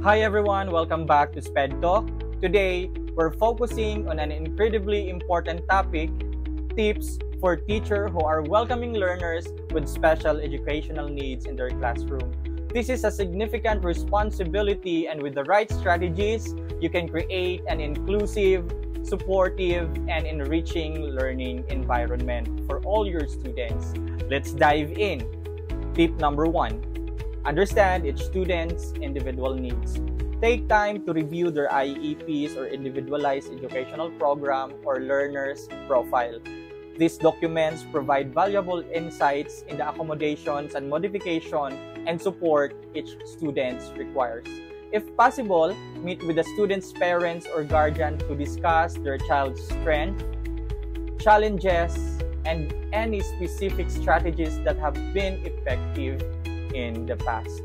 Hi everyone, welcome back to SPED Talk. Today, we're focusing on an incredibly important topic, tips for teachers who are welcoming learners with special educational needs in their classroom. This is a significant responsibility, and with the right strategies, you can create an inclusive, supportive, and enriching learning environment for all your students. Let's dive in. Tip number 1. Understand each student's individual needs. Take time to review their IEPs or Individualized Educational Program or Learner's Profile. These documents provide valuable insights in the accommodations and modification and support each student requires. If possible, meet with the student's parents or guardian to discuss their child's strengths, challenges, and any specific strategies that have been effective in the past.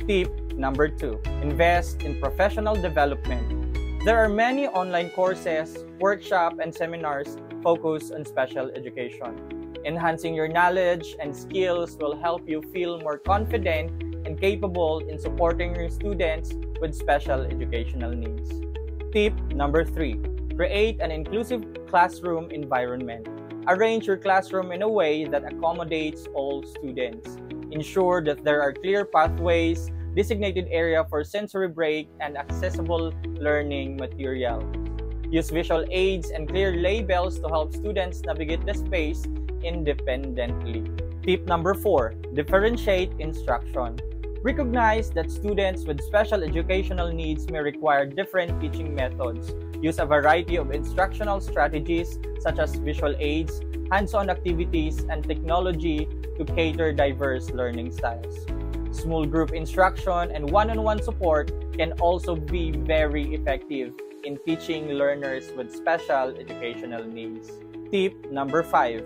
Tip number 2. Invest in professional development. There are many online courses, workshops, and seminars focused on special education. Enhancing your knowledge and skills will help you feel more confident and capable in supporting your students with special educational needs. Tip number 3. Create an inclusive classroom environment. Arrange your classroom in a way that accommodates all students. Ensure that there are clear pathways, designated area for sensory break, and accessible learning material. Use visual aids and clear labels to help students navigate the space independently. Tip number 4. Differentiate instruction. Recognize that students with special educational needs may require different teaching methods. Use a variety of instructional strategies such as visual aids, hands-on activities, and technology to cater diverse learning styles. Small group instruction and one-on-one support can also be very effective in teaching learners with special educational needs. Tip number 5.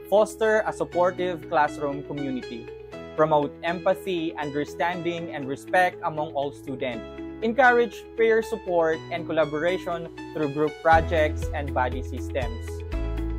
Foster a supportive classroom community. Promote empathy, understanding, and respect among all students. Encourage peer support and collaboration through group projects and buddy systems.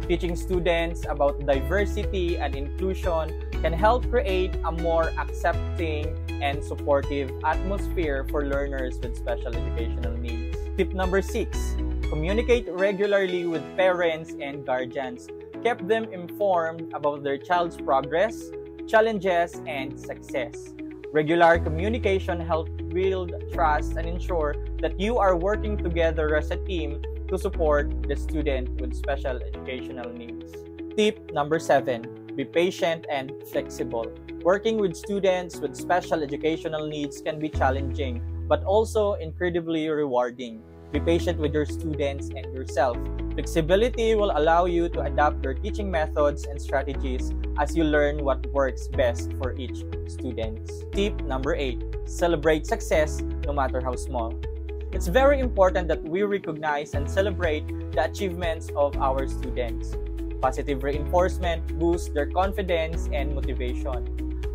Teaching students about diversity and inclusion can help create a more accepting and supportive atmosphere for learners with special educational needs. Tip number 6. Communicate regularly with parents and guardians. Keep them informed about their child's progress, challenges, and success. Regular communication helps build trust and ensure that you are working together as a team to support the student with special educational needs. Tip number 7. Be patient and flexible. Working with students with special educational needs can be challenging, but also incredibly rewarding. Be patient with your students and yourself. Flexibility will allow you to adapt your teaching methods and strategies as you learn what works best for each student. Tip number 8. Celebrate success no matter how small. It's very important that we recognize and celebrate the achievements of our students. Positive reinforcement boosts their confidence and motivation.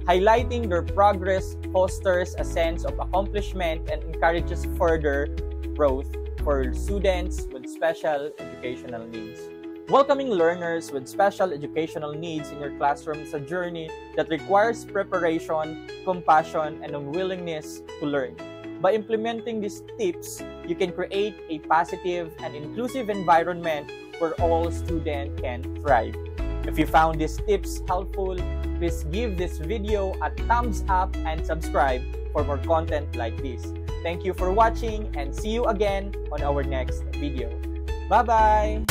Highlighting their progress fosters a sense of accomplishment and encourages further growth for students with special educational needs. Welcoming learners with special educational needs in your classroom is a journey that requires preparation, compassion, and a willingness to learn. By implementing these tips, you can create a positive and inclusive environment where all students can thrive. If you found these tips helpful, please give this video a thumbs up and subscribe for more content like this. Thank you for watching and see you again on our next video. Bye-bye!